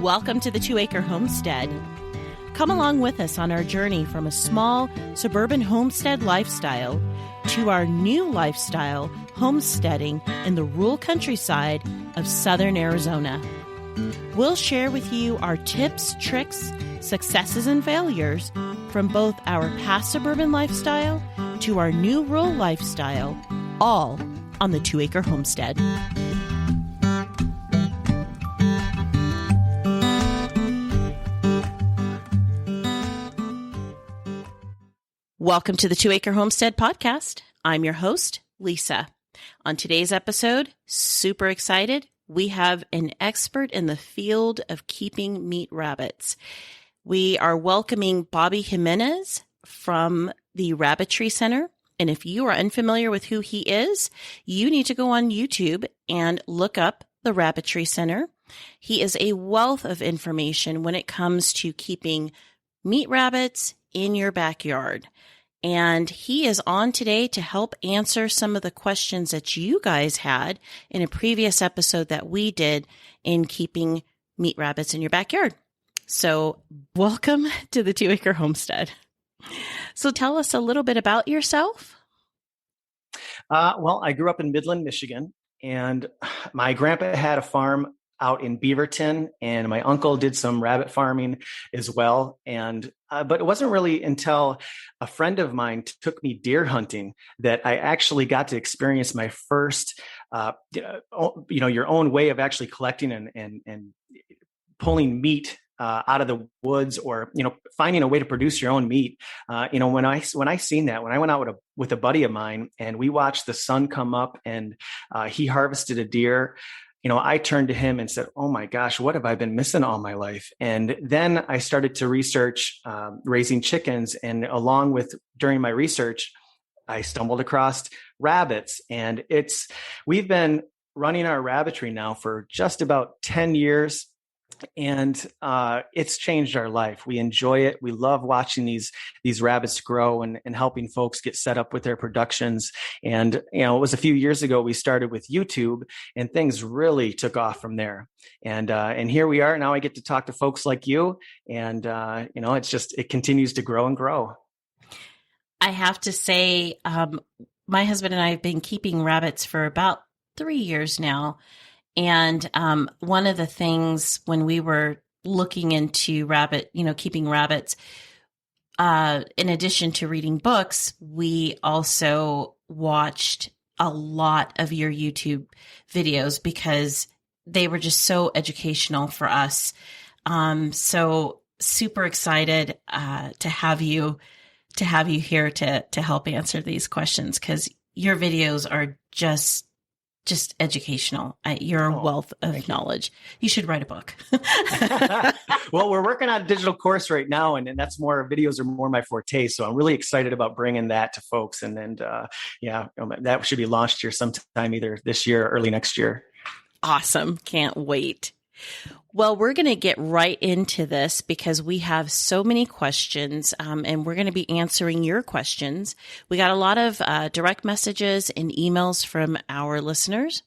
Welcome to the 2-Acre Homestead. Come along with us on our journey from a small suburban homestead lifestyle to our new lifestyle, homesteading in the rural countryside of southern Arizona. We'll share with you our tips, tricks, successes, and failures from both our past suburban lifestyle to our new rural lifestyle, all on the 2-Acre Homestead. Welcome to the 2-Acre Homestead podcast. I'm your host, Lisa. On today's episode, super excited, we have an expert in the field of keeping meat rabbits. We are welcoming Bobby Jimenez from the Rabbitry Center. And if you are unfamiliar with who he is, you need to go on YouTube and look up the Rabbitry Center. He is a wealth of information when it comes to keeping meat rabbits in your backyard. And he is on today to help answer some of the questions that you guys had in a previous episode that we did in keeping meat rabbits in your backyard. So welcome to the 2-Acre Homestead. So tell us a little bit about yourself. Well, I grew up in Midland, Michigan, and my grandpa had a farm out in Beaverton, and my uncle did some rabbit farming as well. And but it wasn't really until a friend of mine took me deer hunting that I actually got to experience my first, your own way of actually collecting and pulling meat out of the woods, or finding a way to produce your own meat. When I seen that, when I went out with a buddy of mine and we watched the sun come up and he harvested a deer. I turned to him and said, "Oh my gosh, what have I been missing all my life?" And then I started to research raising chickens. And during my research, I stumbled across rabbits. And we've been running our rabbitry now for just about 10 years. And it's changed our life. We enjoy it. We love watching these rabbits grow and helping folks get set up with their productions. And, it was a few years ago, we started with YouTube and things really took off from there. And here we are. Now I get to talk to folks like you. And, it continues to grow and grow. I have to say, my husband and I have been keeping rabbits for about 3 years now. And one of the things when we were looking into keeping rabbits, in addition to reading books, we also watched a lot of your YouTube videos because they were just so educational for us. So super excited to have you here to help answer these questions, because your videos are just educational. You're a wealth of knowledge. You should write a book. Well, we're working on a digital course right now, and that's videos are more my forte. So I'm really excited about bringing that to folks. And then, that should be launched here sometime either this year or early next year. Awesome. Can't wait. Well, we're going to get right into this because we have so many questions, and we're going to be answering your questions. We got a lot of direct messages and emails from our listeners.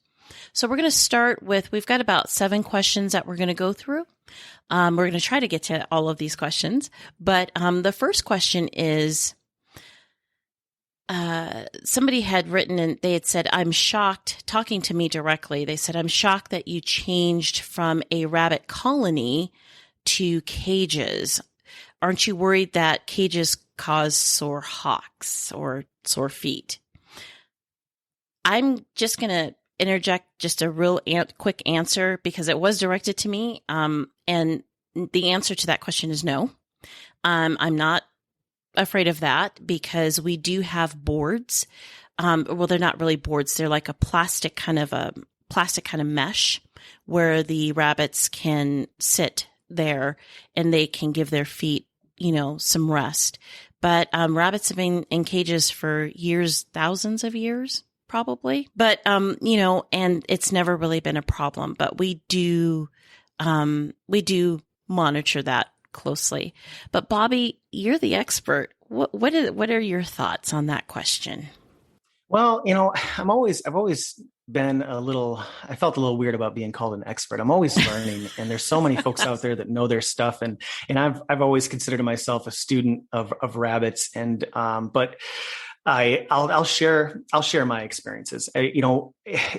So we're going to start with, we've got about 7 questions that we're going to go through. We're going to try to get to all of these questions. But the first question is, somebody had written and they had said, "I'm shocked," talking to me directly. They said, "I'm shocked that you changed from a rabbit colony to cages. Aren't you worried that cages cause sore hocks or sore feet?" I'm just going to interject just a real quick answer because it was directed to me. And the answer to that question is no. I'm not afraid of that because we do have boards. Well, they're not really boards. They're like a plastic kind of mesh where the rabbits can sit there and they can give their feet, some rest. But rabbits have been in cages for years, thousands of years, probably. But and it's never really been a problem. But we do monitor that closely. But Bobby, you're the expert. What are your thoughts on that question? Well, I've always I felt a little weird about being called an expert. I'm always learning, and there's so many folks out there that know their stuff. And I've always considered myself a student of rabbits. And, but I'll share my experiences.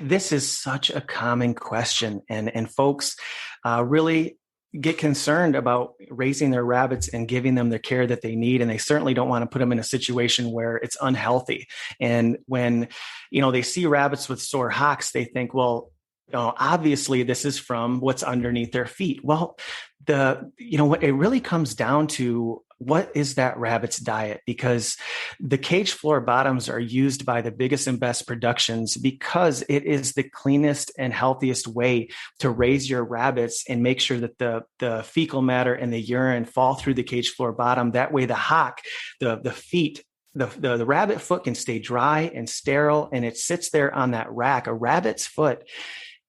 This is such a common question, and folks really get concerned about raising their rabbits and giving them the care that they need. And they certainly don't want to put them in a situation where it's unhealthy. And when, they see rabbits with sore hocks, they think, well, obviously this is from what's underneath their feet. Well, what it really comes down to, what is that rabbit's diet? Because the cage floor bottoms are used by the biggest and best productions because it is the cleanest and healthiest way to raise your rabbits and make sure that the fecal matter and the urine fall through the cage floor bottom. That way the hock, the feet, the rabbit foot can stay dry and sterile, and it sits there on that rack. A rabbit's foot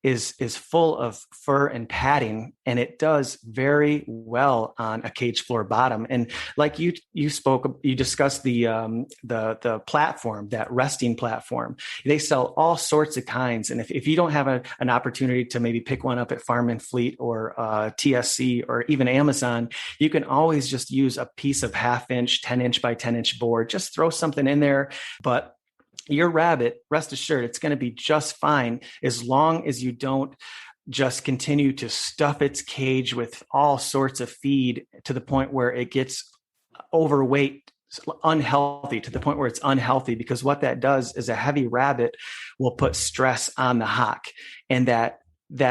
is full of fur and padding, and it does very well on a cage floor bottom. And like you discussed the platform, that resting platform. They sell all sorts of kinds. And if you don't have an opportunity to maybe pick one up at Farm and Fleet or TSC or even Amazon, you can always just use a piece of 1/2 inch, 10 inch by 10 inch board. Just throw something in there. But your rabbit, rest assured, it's going to be just fine as long as you don't just continue to stuff its cage with all sorts of feed to the point where it gets overweight, unhealthy, to the point where it's unhealthy. Because what that does is a heavy rabbit will put stress on the hock, and that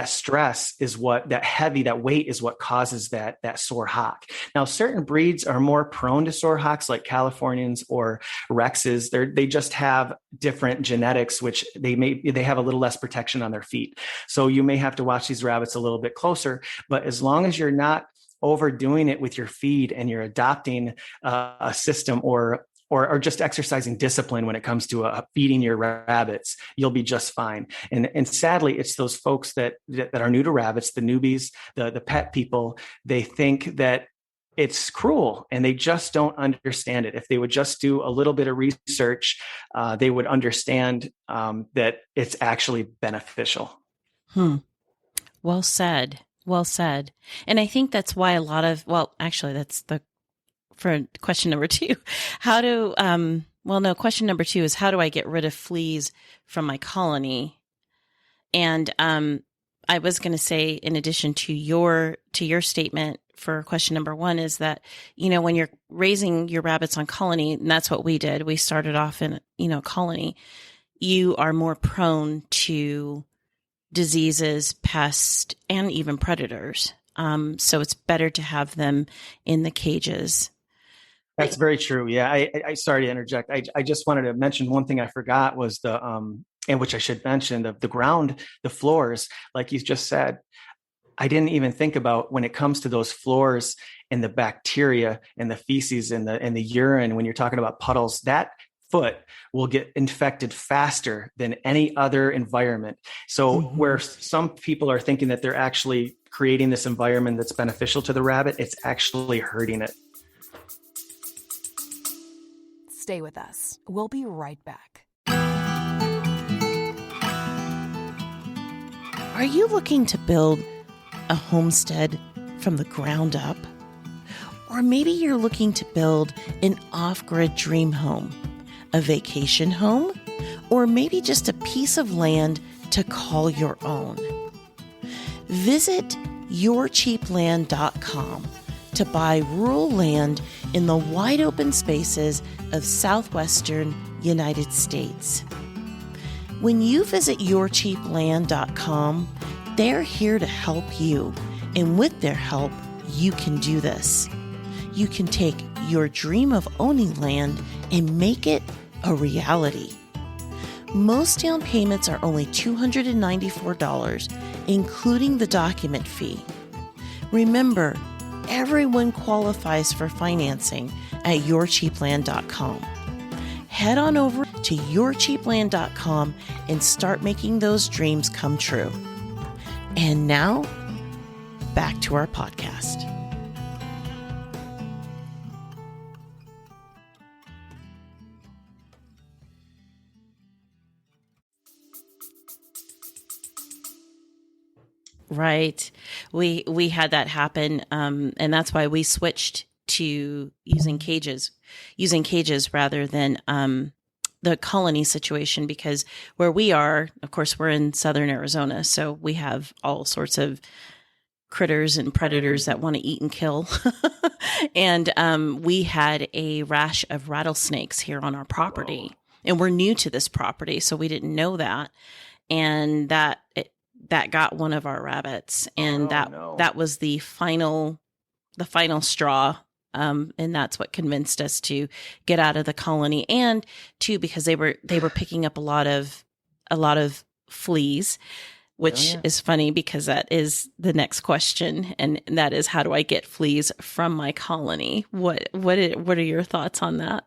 stress is that weight is what causes that sore hock. Now, certain breeds are more prone to sore hocks, like Californians or Rexes. They just have different genetics, which they have a little less protection on their feet. So you may have to watch these rabbits a little bit closer, but as long as you're not overdoing it with your feed and you're adopting a system or just exercising discipline when it comes to feeding your rabbits, you'll be just fine. And sadly, it's those folks that are new to rabbits, the newbies, the pet people, they think that it's cruel and they just don't understand it. If they would just do a little bit of research, they would understand that it's actually beneficial. Well said. Well said. And I think that's why that's for question number 2. Question number 2 is, how do I get rid of fleas from my colony? And I was going to say, in addition to your statement for question number 1, is that, when you're raising your rabbits on colony, and that's what we did, we started off in, colony, you are more prone to diseases, pests, and even predators. So it's better to have them in the cages. That's very true. Yeah. I sorry to interject. I just wanted to mention one thing I forgot was and which I should mention, the ground, the floors, like you just said. I didn't even think about when it comes to those floors and the bacteria and the feces and the urine, when you're talking about puddles, that foot will get infected faster than any other environment. So where some people are thinking that they're actually creating this environment that's beneficial to the rabbit, it's actually hurting it. Stay with us. We'll be right back. Are you looking to build a homestead from the ground up? Or maybe you're looking to build an off-grid dream home, a vacation home, or maybe just a piece of land to call your own. Visit yourcheapland.com to buy rural land in the wide open spaces of southwestern United States. When you visit yourcheapland.com, they're here to help you, and with their help, you can do this. You can take your dream of owning land and make it a reality. Most down payments are only $294, including the document fee. Remember, everyone qualifies for financing at yourcheapland.com. Head on over to yourcheapland.com and start making those dreams come true. And now, back to our podcast. Right. We had that happen, and that's why we switched to using cages rather than the colony situation. Because where we are, of course, we're in southern Arizona, so we have all sorts of critters and predators that want to eat and kill. And we had a rash of rattlesnakes here on our property, and we're new to this property, so we didn't know that, and that got one of our rabbits, and that was the final straw. And that's what convinced us to get out of the colony, and too, because they were picking up a lot of fleas, which is funny because that is the next question. And that is, how do I get fleas from my colony? What are your thoughts on that?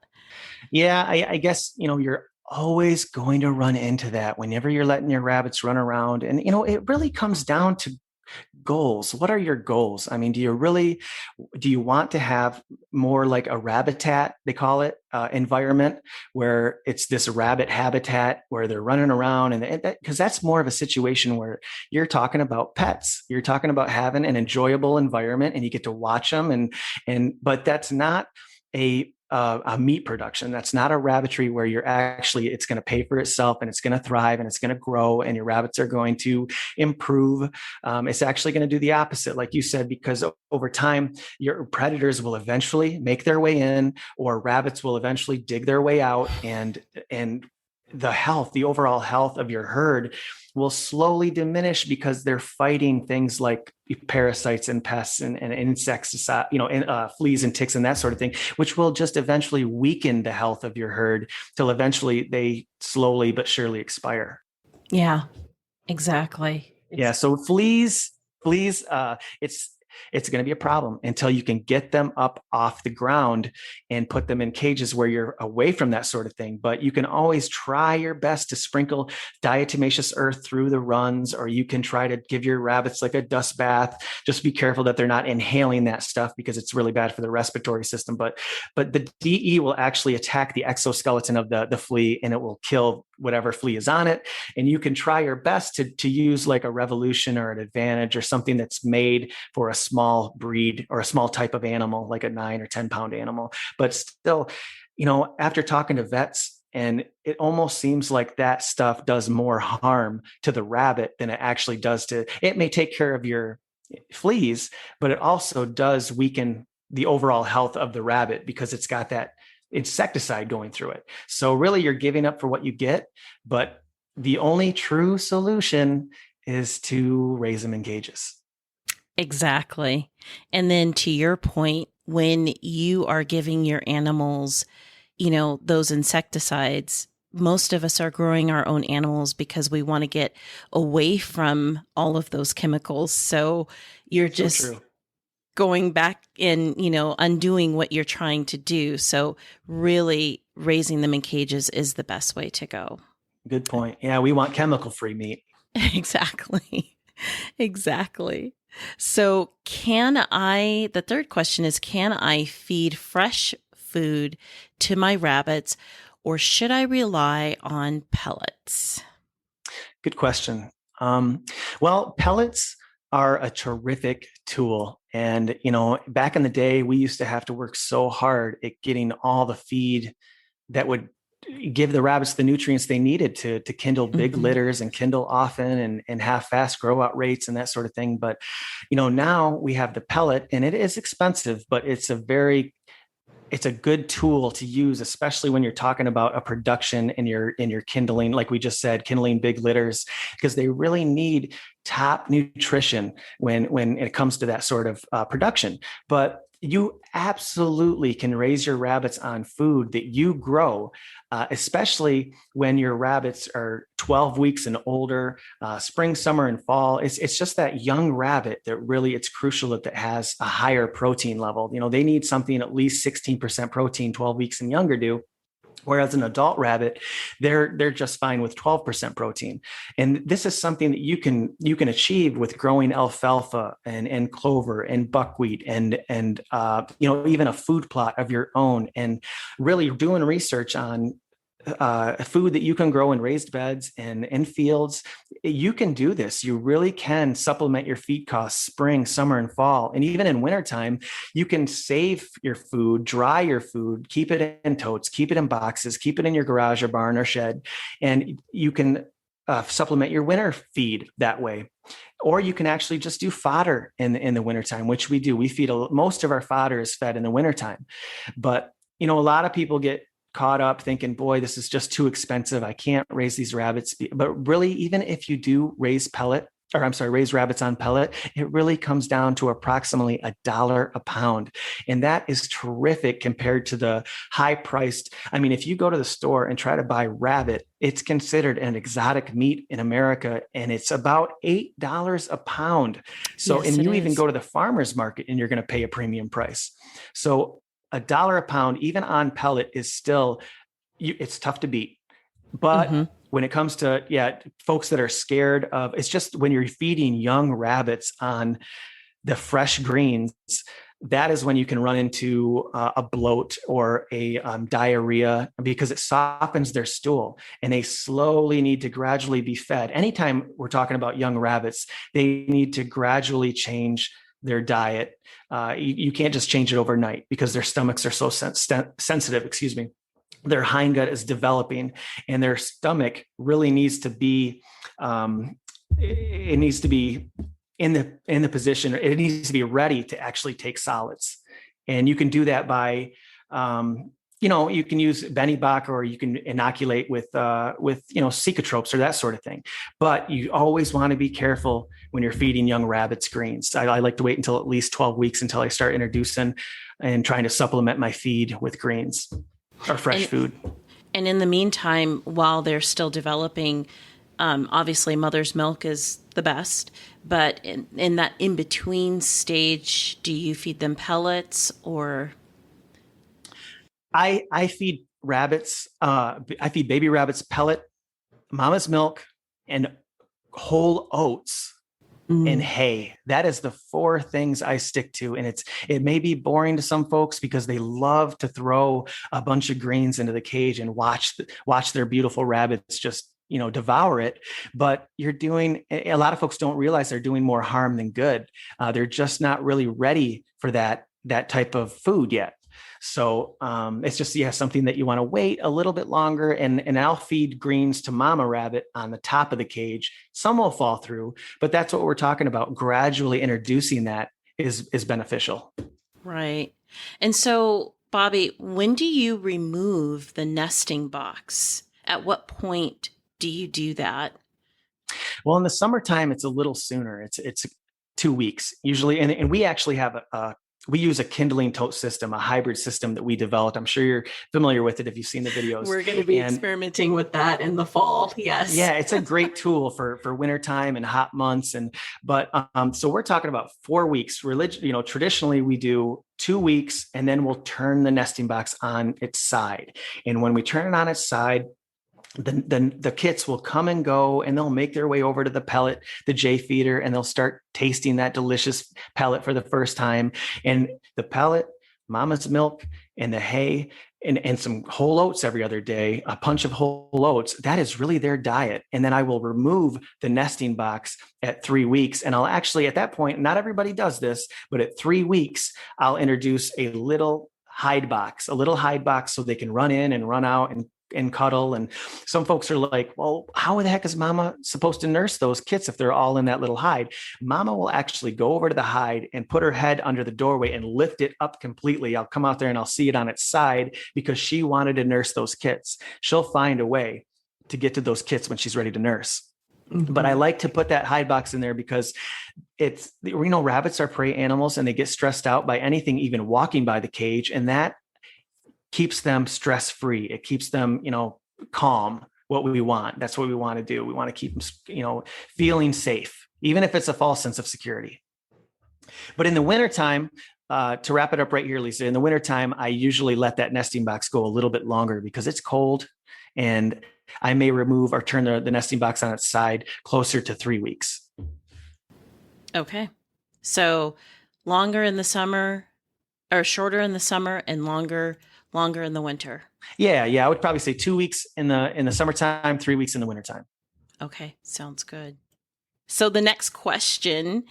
Yeah, I guess, you're always going to run into that whenever you're letting your rabbits run around. And, it really comes down to goals. What are your goals? I mean, do you want to have more like a rabbitat, they call it, environment, where it's this rabbit habitat where they're running around, and because that's more of a situation where you're talking about pets, you're talking about having an enjoyable environment and you get to watch them, but that's not a meat production. That's not a rabbitry where it's going to pay for itself and it's going to thrive and it's going to grow and your rabbits are going to improve. It's actually going to do the opposite, like you said, because over time, your predators will eventually make their way in, or rabbits will eventually dig their way out, and the overall health of your herd will slowly diminish because they're fighting things like parasites and pests and insects, fleas and ticks and that sort of thing, which will just eventually weaken the health of your herd till eventually they slowly but surely expire. Yeah, exactly. Yeah. So fleas, it's going to be a problem until you can get them up off the ground and put them in cages where you're away from that sort of thing. But you can always try your best to sprinkle diatomaceous earth through the runs, or you can try to give your rabbits like a dust bath. Just be careful that they're not inhaling that stuff because it's really bad for the respiratory system. But the DE will actually attack the exoskeleton of the flea, and it will kill whatever flea is on it. And you can try your best to use like a Revolution or an Advantage or something that's made for a small breed or a small type of animal, like a 9 or 10 pound animal. But still, after talking to vets, and it almost seems like that stuff does more harm to the rabbit than it actually does it may take care of your fleas, but it also does weaken the overall health of the rabbit because it's got that insecticide going through it. So really you're giving up for what you get, but the only true solution is to raise them in cages. Exactly. And then to your point, when you are giving your animals, those insecticides, most of us are growing our own animals because we want to get away from all of those chemicals. So you're just going back and, undoing what you're trying to do. So really raising them in cages is the best way to go. Good point. Yeah, we want chemical-free meat. Exactly. Exactly. So the third question is, can I feed fresh food to my rabbits, or should I rely on pellets? Good question. Well, pellets are a terrific tool. And, back in the day, we used to have to work so hard at getting all the feed that would give the rabbits the nutrients they needed to kindle big litters and kindle often and have fast grow out rates and that sort of thing. But, now we have the pellet, and it is expensive, but it's a good tool to use, especially when you're talking about a production in your kindling, like we just said, kindling big litters, because they really need top nutrition when it comes to that sort of production. But you absolutely can raise your rabbits on food that you grow, especially when your rabbits are 12 weeks and older, spring, summer, and fall. It's just that young rabbit that really, it's crucial that has a higher protein level. They need something at least 16% protein, 12 weeks and younger do. Whereas an adult rabbit, they're just fine with 12% protein. And this is something that you can achieve with growing alfalfa and clover and buckwheat and even a food plot of your own, and really doing research on food that you can grow in raised beds and in fields. You can do this. You really can supplement your feed costs spring, summer, and fall. And even in wintertime, you can save your food, dry your food, keep it in totes, keep it in boxes, keep it in your garage or barn or shed. And you can supplement your winter feed that way. Or you can actually just do fodder in the wintertime, which we do. We feed most of our fodder is fed in the wintertime. But, a lot of people get caught up thinking, boy, this is just too expensive. I can't raise these rabbits. But really, even if you do raise rabbits on pellet, it really comes down to approximately $1 a pound. And that is terrific compared to the high priced. I mean, if you go to the store and try to buy rabbit, it's considered an exotic meat in America, and it's about $8 a pound. So, Yes, and you is. even go to the farmer's market and you're going to pay a premium price. So $1 a pound, even on pellet, is still, it's tough to beat. But when it comes to, folks that are scared of, it's just when you're feeding young rabbits on the fresh greens, that is when you can run into a bloat or a diarrhea, because it softens their stool and they slowly need to gradually be fed. Anytime we're talking about young rabbits, they need to gradually change their diet. You can't just change it overnight because their stomachs are so sensitive, Their hindgut is developing, and their stomach really needs to be, it needs to be in the position, it needs to be ready to actually take solids. And you can do that by, you can use Benibach, or you can inoculate with Cecotropes or that sort of thing. But you always want to be careful when you're feeding young rabbits greens. I like to wait until at least 12 weeks until I start introducing and trying to supplement my feed with greens or fresh food. And in the meantime, while they're still developing, obviously mother's milk is the best, but in that in-between stage, do you feed them pellets or? I feed rabbits. I feed baby rabbits pellet, mama's milk, and whole oats and hay. That is the 4 things I stick to. And it may be boring to some folks because they love to throw a bunch of greens into the cage and watch their beautiful rabbits just, devour it. But a lot of folks don't realize they're doing more harm than good. They're just not really ready for that type of food yet. So it's just, something that you want to wait a little bit longer. And I'll feed greens to mama rabbit on the top of the cage. Some will fall through, but that's what we're talking about. Gradually introducing that is beneficial. Right. And so, Bobby, when do you remove the nesting box? At what point do you do that? Well, in the summertime, it's a little sooner. It's 2 weeks usually. And we actually have we use a kindling tote system, a hybrid system that we developed. I'm sure you're familiar with it if you've seen the videos. We're going to be experimenting with that in the fall. Yes. Yeah, it's a great tool for wintertime and hot months. So we're talking about 4 weeks. Traditionally we do 2 weeks, and then we'll turn the nesting box on its side. And when we turn it on its side, the kits will come and go, and they'll make their way over to the J feeder, and they'll start tasting that delicious pellet for the first time. And the pellet, mama's milk, and the hay, and some whole oats every other day, a punch of whole oats, that is really their diet. And then I will remove the nesting box at 3 weeks. And I'll actually, at that point, not everybody does this, but at 3 weeks, I'll introduce a little hide box so they can run in and run out and cuddle. And some folks are like, well, how the heck is mama supposed to nurse those kits if they're all in that little hide? Mama will actually go over to the hide and put her head under the doorway and lift it up completely. I'll come out there and I'll see it on its side because she wanted to nurse those kits. She'll find a way to get to those kits when she's ready to nurse. But I like to put that hide box in there because rabbits are prey animals, and they get stressed out by anything, even walking by the cage. And that keeps them stress-free. It keeps them, calm. What we want. That's what we want to do. We want to keep them, feeling safe, even if it's a false sense of security. But in the wintertime, to wrap it up right here, Lisa, in the wintertime, I usually let that nesting box go a little bit longer because it's cold, and I may remove or turn the nesting box on its side closer to 3 weeks. Okay. So longer in the summer, or shorter in the summer and longer longer in the winter? Yeah. I would probably say 2 weeks in the summertime, 3 weeks in the wintertime. Okay, sounds good. So the next question,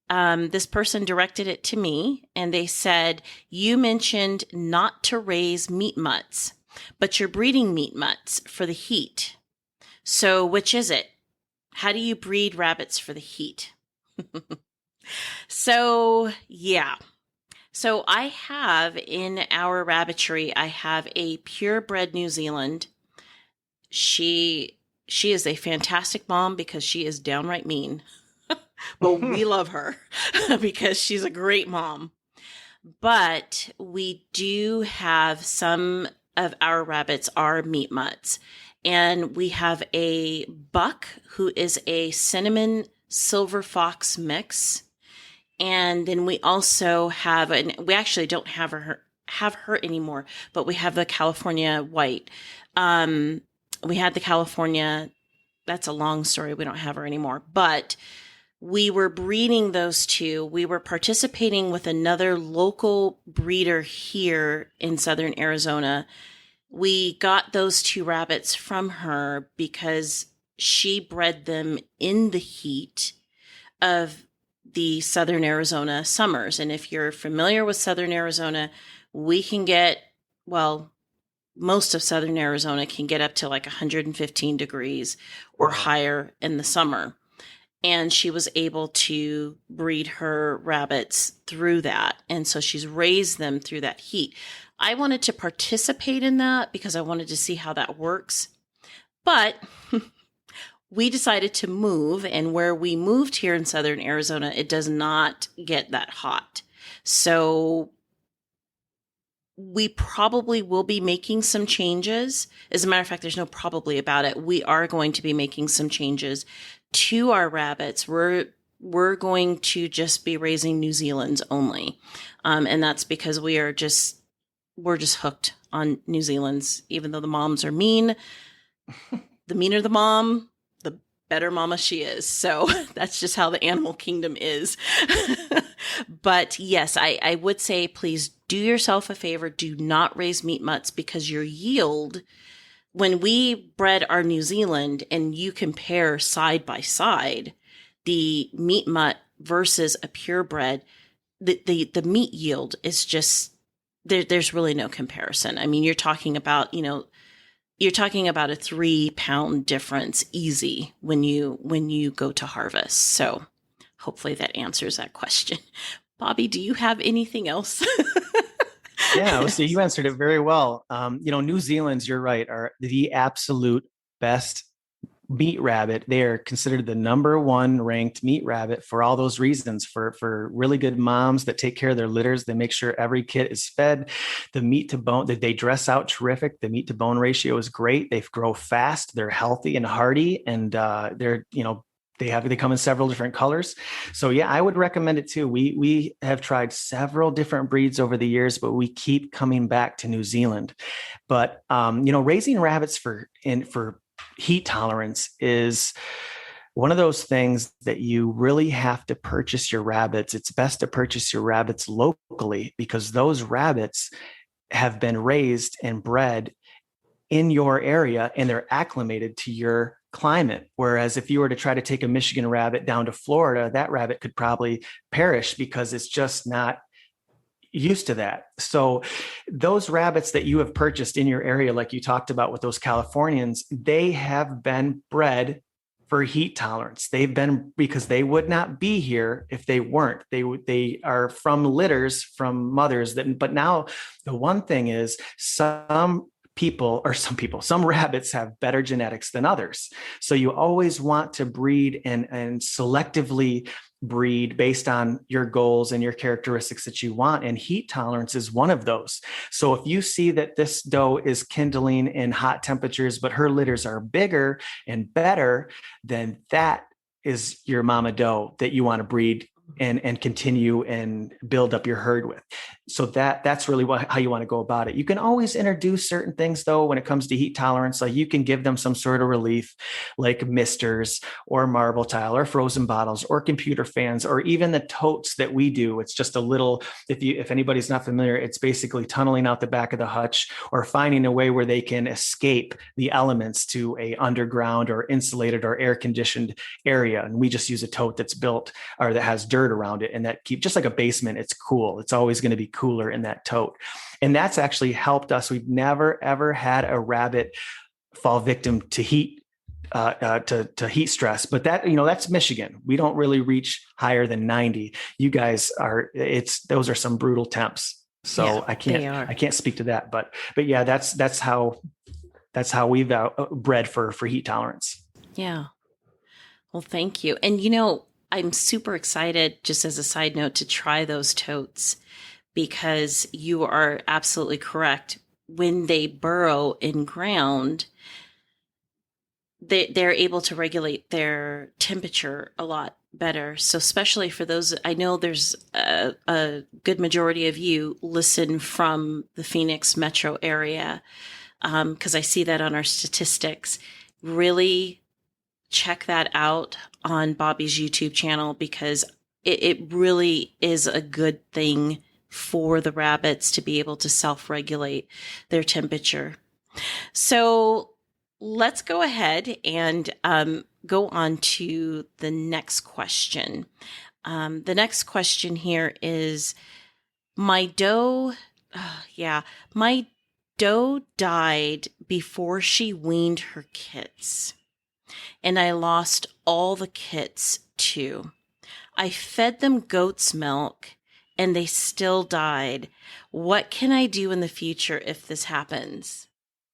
this person directed it to me, and they said, you mentioned not to raise meat mutts, but you're breeding meat mutts for the heat. So which is it? How do you breed rabbits for the heat? So, yeah. So I have in our rabbitry, I have a purebred New Zealand. She is a fantastic mom because she is downright mean. But we love her because she's a great mom. But we do have some of our rabbits are meat mutts. And we have a buck who is a cinnamon silver fox mix. And then we also have, and we actually don't have her anymore, but we have the California white. We had the California, that's a long story. We don't have her anymore, but we were breeding those two. We were participating with another local breeder here in Southern Arizona. We got those two rabbits from her because she bred them in the heat of the Southern Arizona summers. And if you're familiar with Southern Arizona, we can get, well, most of Southern Arizona can get up to like 115 degrees or higher in the summer. And she was able to breed her rabbits through that. And so she's raised them through that heat. I wanted to participate in that because I wanted to see how that works. But we decided to move, and where we moved here in Southern Arizona, it does not get that hot. So we probably will be making some changes. As a matter of fact, there's no probably about it. We are going to be making some changes to our rabbits. We're going to just be raising New Zealand's only. And that's because we're just hooked on New Zealand's, even though the moms are mean. The meaner the mom, the better mama she is. So that's just how the animal kingdom is. But yes, I would say, please do yourself a favor. Do not raise meat mutts because your yield, when we bred our New Zealand and you compare side by side, the meat mutt versus a purebred, the meat yield is just, there's really no comparison. I mean, you're talking about a 3-pound difference easy when you go to harvest. So hopefully that answers that question. Bobby, do you have anything else? Yeah, so you answered it very well. New Zealand's, you're right, are the absolute best meat rabbit. They are considered the #1 ranked meat rabbit for all those reasons, for really good moms that take care of their litters. They make sure every kit is fed. The meat to bone, they dress out terrific. The meat to bone ratio is great. They grow fast. They're healthy and hardy, and they come in several different colors. So yeah, I would recommend it too. We have tried several different breeds over the years, but we keep coming back to New Zealand. But raising rabbits for heat tolerance is one of those things that you really have to purchase your rabbits. It's best to purchase your rabbits locally because those rabbits have been raised and bred in your area and they're acclimated to your climate. Whereas if you were to try to take a Michigan rabbit down to Florida, that rabbit could probably perish because it's just not used to that. So those rabbits that you have purchased in your area, like you talked about with those Californians, they have been bred for heat tolerance. They've been, because they would not be here if they weren't. They are from litters from mothers but now the one thing is some rabbits have better genetics than others. So you always want to breed and selectively breed based on your goals and your characteristics that you want. And heat tolerance is one of those. So if you see that this doe is kindling in hot temperatures, but her litters are bigger and better, then that is your mama doe that you want to breed and continue and build up your herd with. So that's really how you want to go about it. You can always introduce certain things though, when it comes to heat tolerance. Like you can give them some sort of relief, like misters or marble tile or frozen bottles or computer fans, or even the totes that we do. It's just a little, if anybody's not familiar, it's basically tunneling out the back of the hutch or finding a way where they can escape the elements to a underground or insulated or air conditioned area. And we just use a tote that's built or that has dirt around it, and that keep, just like a basement, it's cool. It's always going to be cooler in that tote. And that's actually helped us. We've never, ever had a rabbit fall victim to heat, to heat stress, but that's Michigan. We don't really reach higher than 90. You guys those are some brutal temps. So yeah, I can't speak to that, but yeah, that's how we've bred for heat tolerance. Yeah. Well, thank you. And I'm super excited, just as a side note, to try those totes, because you are absolutely correct. When they burrow in ground, they're able to regulate their temperature a lot better. So especially for those, I know there's a good majority of you listen from the Phoenix metro area, because I see that on our statistics. Really check that out on Bobby's YouTube channel, because it really is a good thing for the rabbits to be able to self-regulate their temperature. So let's go ahead and go on to the next question. The next question here is, my doe died before she weaned her kits, and I lost all the kits too. I fed them goat's milk and they still died. What can I do in the future if this happens?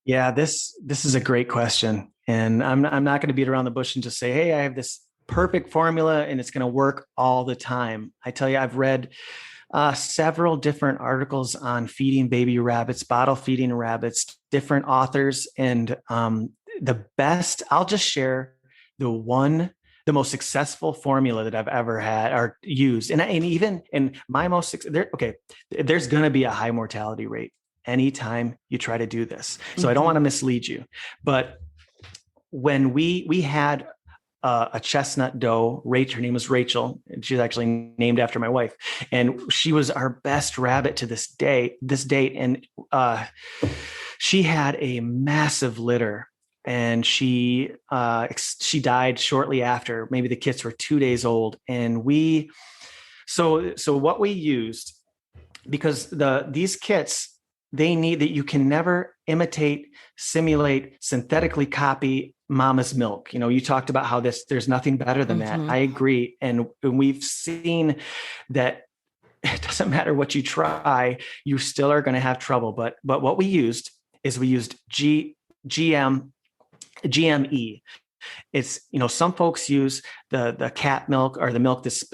Yeah, this is a great question. And I'm not going to beat around the bush and just say, hey, I have this perfect formula and it's going to work all the time. I tell you, I've read several different articles on feeding baby rabbits, bottle feeding rabbits, different authors. And the best, I'll just share the most successful formula that I've ever had or used. And even in my there's going to be a high mortality rate anytime you try to do this. So I don't want to mislead you, but when we had a chestnut doe, her name was Rachel, and she's actually named after my wife. And she was our best rabbit to this date. And she had a massive litter, and she died shortly after. Maybe the kits were 2 days old. And so what we used, because these kits, they need that you can never imitate, simulate, synthetically copy mama's milk. You talked about how there's nothing better than that. I agree. And we've seen that it doesn't matter what you try, you still are going to have trouble. But what we used GME. It's, some folks use the cat milk or the milk that's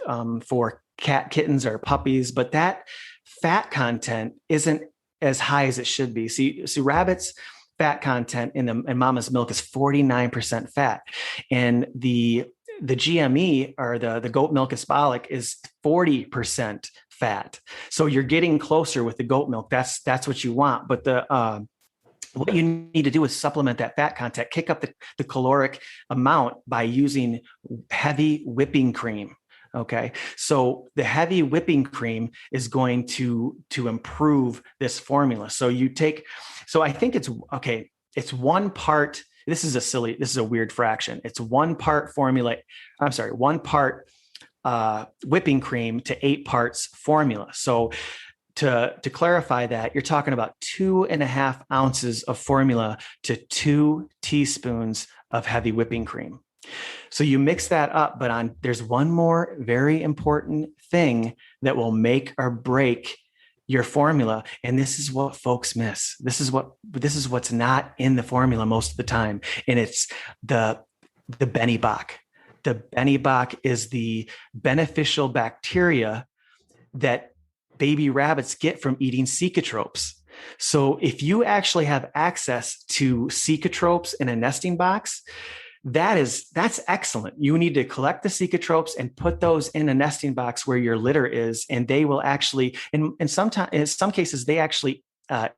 for kittens or puppies, but that fat content isn't as high as it should be. See, rabbits' fat content in mama's milk is 49% fat, and the GME or the goat milk asbolic is 40% fat. So you're getting closer with the goat milk. That's what you want. But what you need to do is supplement that fat content, kick up the caloric amount by using heavy whipping cream. Okay. So the heavy whipping cream is going to improve this formula. So I think it's 1 part. This is a weird fraction. It's 1 part formula. I'm sorry, 1 part whipping cream to 8 parts formula. So to clarify that, you're talking about 2.5 ounces of formula to 2 teaspoons of heavy whipping cream. So you mix that up, but there's one more very important thing that will make or break your formula. And this is what folks miss. This is what's not in the formula most of the time. And it's the Benebach. The Benebach is the beneficial bacteria that baby rabbits get from eating cecotropes. So if you actually have access to cecotropes in a nesting box, that's excellent. You need to collect the cecotropes and put those in a nesting box where your litter is, and they will actually, in some cases, they actually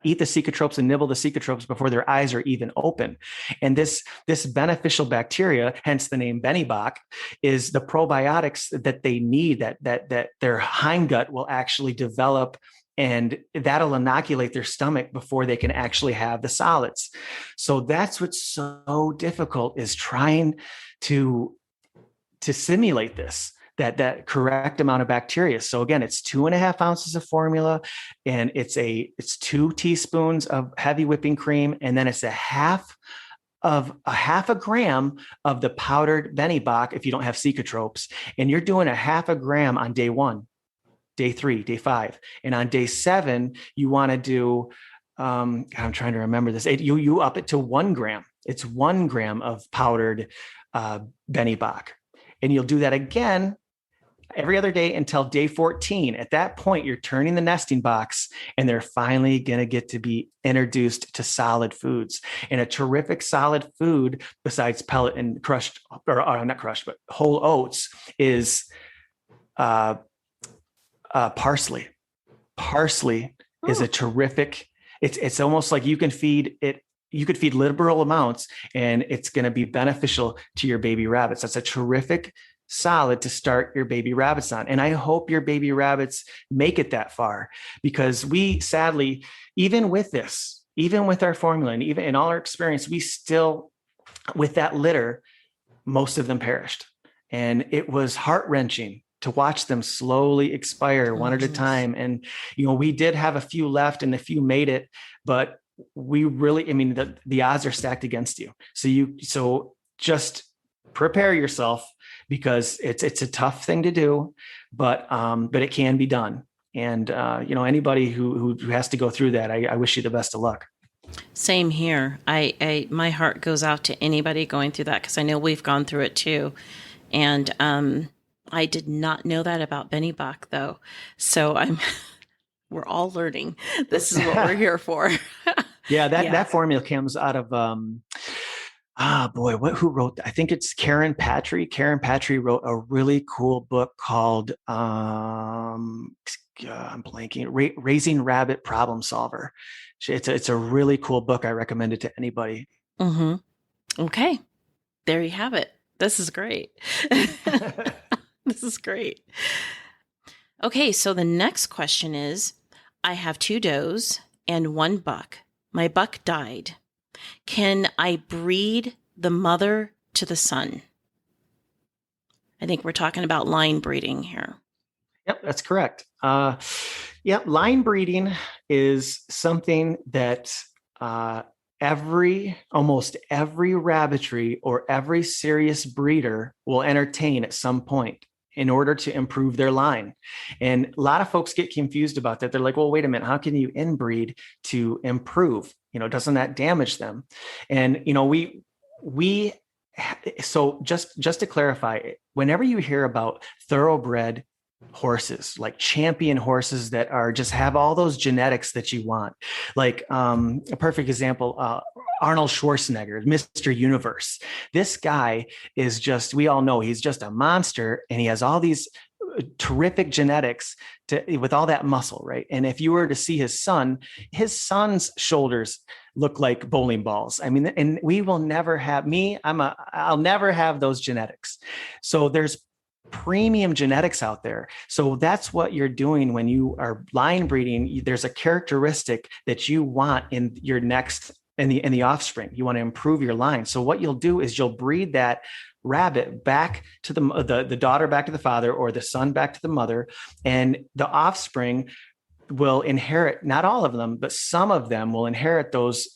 eat the cecotropes and nibble the cecotropes before their eyes are even open. And this beneficial bacteria, hence the name Bennybach, is the probiotics that they need, that their hindgut will actually develop, and that'll inoculate their stomach before they can actually have the solids. So that's what's so difficult, is trying to simulate this, that correct amount of bacteria. So again, it's 2.5 ounces of formula, and it's 2 teaspoons of heavy whipping cream, and then it's a half a gram of the powdered Bennybach if you don't have cecotropes, and you're doing a half a gram on day 1, day 3, day 5. And on day 7, you want to do, I'm trying to remember this. You up it to 1 gram. It's 1 gram of powdered Bennybach. And you'll do that again every other day until day 14. At that point, you're turning the nesting box, and they're finally going to get to be introduced to solid foods. And a terrific solid food, besides pellet and crushed, or not crushed, but whole oats, is parsley. Parsley is a terrific. It's almost like you can feed it. You could feed liberal amounts, and it's going to be beneficial to your baby rabbits. That's a terrific solid to start your baby rabbits on. And I hope your baby rabbits make it that far, because we sadly, even with our formula, and even in all our experience, we still, with that litter, most of them perished. And it was heart-wrenching to watch them slowly expire one at a time. And, we did have a few left, and a few made it, but we really, the odds are stacked against you. So just prepare yourself, because it's a tough thing to do, but it can be done. And, anybody who has to go through that, I wish you the best of luck. Same here. My heart goes out to anybody going through that, because I know we've gone through it too. And, I did not know that about Bennybach though. So we're all learning. This is what we're here for. That formula comes out of, who wrote that? I think it's Karen Patry. Karen Patry wrote a really cool book called, I'm blanking, Raising Rabbit Problem Solver. It's a really cool book. I recommend it to anybody. Mm-hmm. Okay. There you have it. This is great. This is great. Okay. So the next question is, I have 2 does and 1 buck. My buck died. Can I breed the mother to the son? I think we're talking about line breeding here. Yep, that's correct. Line breeding is something that almost every rabbitry or every serious breeder will entertain at some point in order to improve their line. And a lot of folks get confused about that. They're like, well, wait a minute, how can you inbreed to improve? Doesn't that damage them? And, so just to clarify, whenever you hear about thoroughbred horses, like champion horses that are just have all those genetics that you want, like a perfect example, Arnold Schwarzenegger, Mr. Universe. This guy is just, we all know he's just a monster, and he has all these terrific genetics with all that muscle, right? And if you were to see his son's shoulders look like bowling balls. And we will never have I'll never have those genetics. So there's premium genetics out there. So that's what you're doing when you are line breeding. There's a characteristic that you want in your next, in the offspring. You want to improve your line. So what you'll do is you'll breed that rabbit back to the daughter back to the father, or the son back to the mother, and the offspring will inherit, not all of them, but some of them will inherit those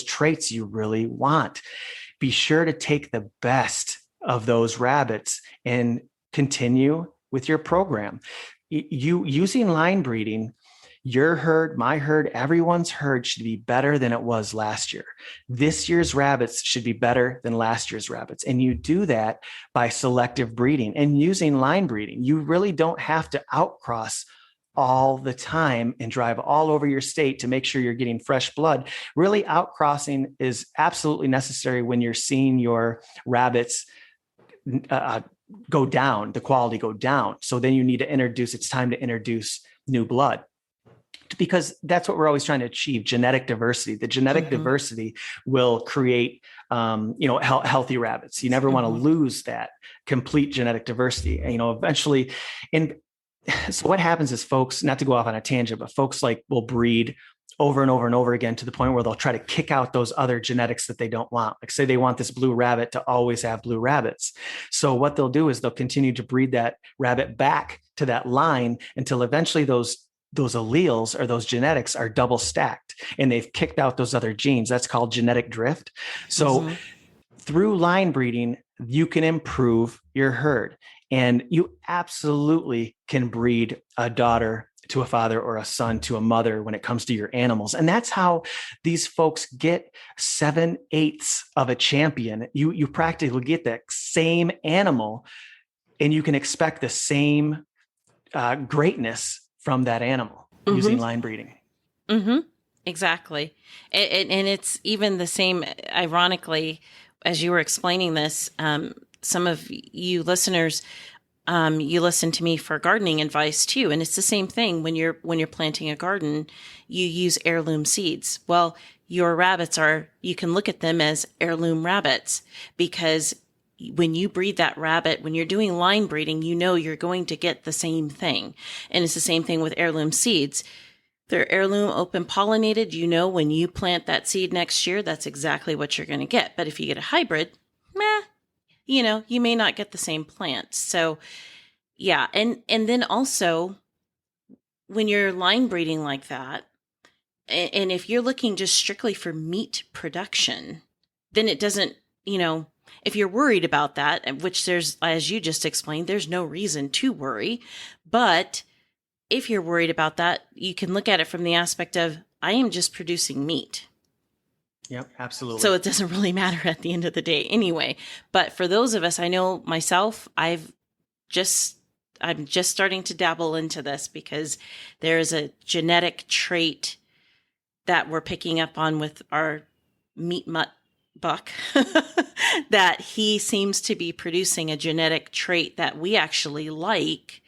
traits you really want. Be sure to take the best of those rabbits and continue with your program. You using line breeding, your herd, my herd, everyone's herd should be better than it was last year. This year's rabbits should be better than last year's rabbits. And you do that by selective breeding and using line breeding. You really don't have to outcross all the time and drive all over your state to make sure you're getting fresh blood. Really, outcrossing is absolutely necessary when you're seeing your rabbits go down, the quality go down. So then you need to it's time to introduce new blood, because that's what we're always trying to achieve: genetic diversity. The genetic diversity will create, healthy rabbits. You never want to lose that complete genetic diversity. And, eventually, so what happens is folks, not to go off on a tangent, but folks will breed over and over and over again to the point where they'll try to kick out those other genetics that they don't want. Like, say they want this blue rabbit to always have blue rabbits. So what they'll do is they'll continue to breed that rabbit back to that line until eventually those alleles or those genetics are double stacked and they've kicked out those other genes. That's called genetic drift. So through line breeding, you can improve your herd, and you absolutely can breed a daughter to a father or a son to a mother when it comes to your animals. And that's how these folks get 7/8 of a champion. You practically get that same animal, and you can expect the same greatness from that animal using line breeding. Exactly. And it's even the same, ironically, as you were explaining this, some of you listeners, you listen to me for gardening advice too. And it's the same thing when you're planting a garden, you use heirloom seeds. Well, your rabbits you can look at them as heirloom rabbits, because when you breed that rabbit, when you're doing line breeding, you're going to get the same thing. And it's the same thing with heirloom seeds. They're heirloom open pollinated. When you plant that seed next year, that's exactly what you're going to get. But if you get a hybrid, you may not get the same plant. So yeah. And then also when you're line breeding like that, and if you're looking just strictly for meat production, then it doesn't, if you're worried about that, which there's, as you just explained, there's no reason to worry. But if you're worried about that, you can look at it from the aspect of, I am just producing meat. Yep, absolutely. So it doesn't really matter at the end of the day anyway. But for those of us, I know myself, I'm just starting to dabble into this, because there is a genetic trait that we're picking up on with our meat mutt buck that he seems to be producing a genetic trait that we actually like.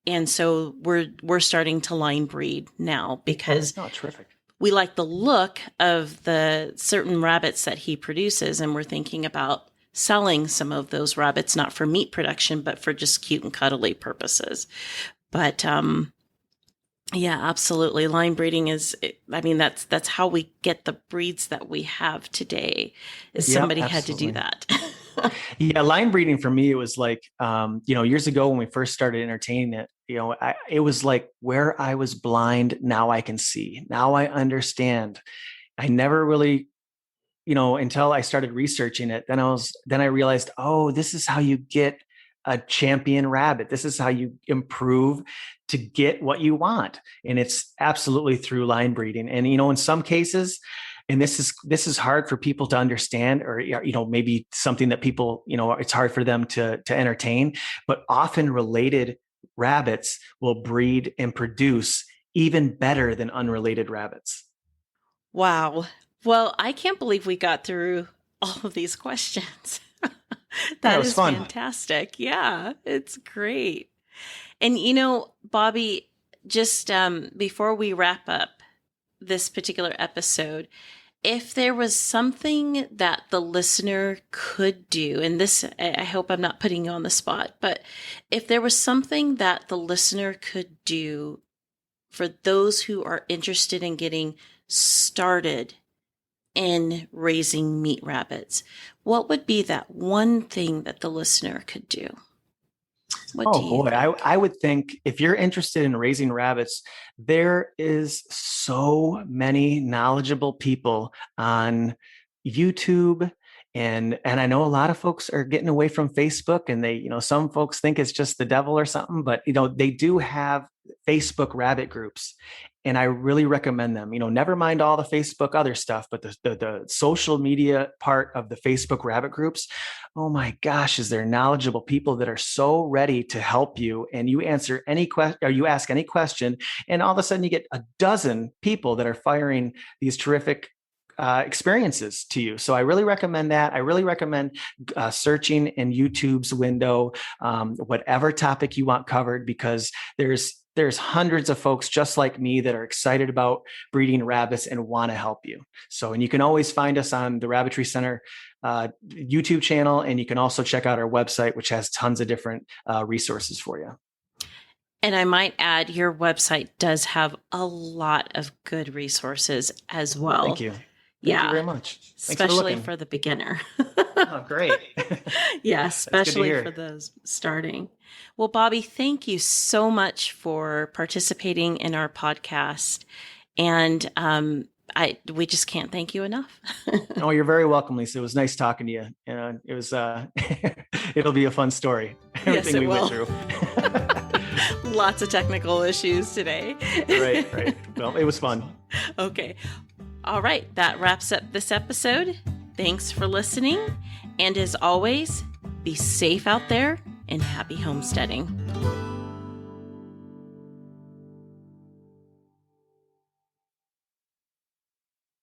And so we're starting to line breed now, because terrific. We like the look of the certain rabbits that he produces, and we're thinking about selling some of those rabbits, not for meat production, but for just cute and cuddly purposes. But yeah, absolutely. Line breeding that's how we get the breeds that we have today, is somebody had to do that. Yeah. Line breeding for me, it was like, years ago when we first started entertaining it, it was like where I was blind, now I can see. Now I understand. I never really, until I started researching it, then I realized, oh, this is how you get a champion rabbit. This is how you improve to get what you want. And it's absolutely through line breeding. And, in some cases, and this is hard for people to understand, or, maybe something that people, it's hard for them to entertain, but often related rabbits will breed and produce even better than unrelated rabbits. Wow. Well, I can't believe we got through all of these questions. That is fun. Fantastic. Yeah, it's great. And, Bobby, just before we wrap up this particular episode, if there was something that the listener could do, and this, I hope I'm not putting you on the spot, but if there was something that the listener could do for those who are interested in getting started in raising meat rabbits, what would be that one thing that the listener could do? What do you think? I would think if you're interested in raising rabbits, there is so many knowledgeable people on YouTube. And I know a lot of folks are getting away from Facebook, and they, some folks think it's just the devil or something, but they do have Facebook rabbit groups. And I really recommend them. Never mind all the Facebook other stuff, but the social media part of the Facebook rabbit groups, oh my gosh, is there knowledgeable people that are so ready to help you. And you answer any question, or you ask any question, and all of a sudden you get a dozen people that are firing these terrific experiences to you. So I really recommend that. I really recommend searching in YouTube's window, whatever topic you want covered, because there's hundreds of folks just like me that are excited about breeding rabbits and want to help you. So, and you can always find us on the Rabbitry Center YouTube channel, and you can also check out our website, which has tons of different resources for you. And I might add, your website does have a lot of good resources as well. Thank you. Thank you very much. Especially for the beginner. Oh, great. Yeah, especially for those starting. Well, Bobby, thank you so much for participating in our podcast. And we just can't thank you enough. Oh, you're very welcome, Lisa. It was nice talking to you. It was, it'll be a fun story. Everything we went through. Lots of technical issues today. Right. Well, it was fun. Okay. All right. That wraps up this episode. Thanks for listening. And as always, be safe out there and happy homesteading.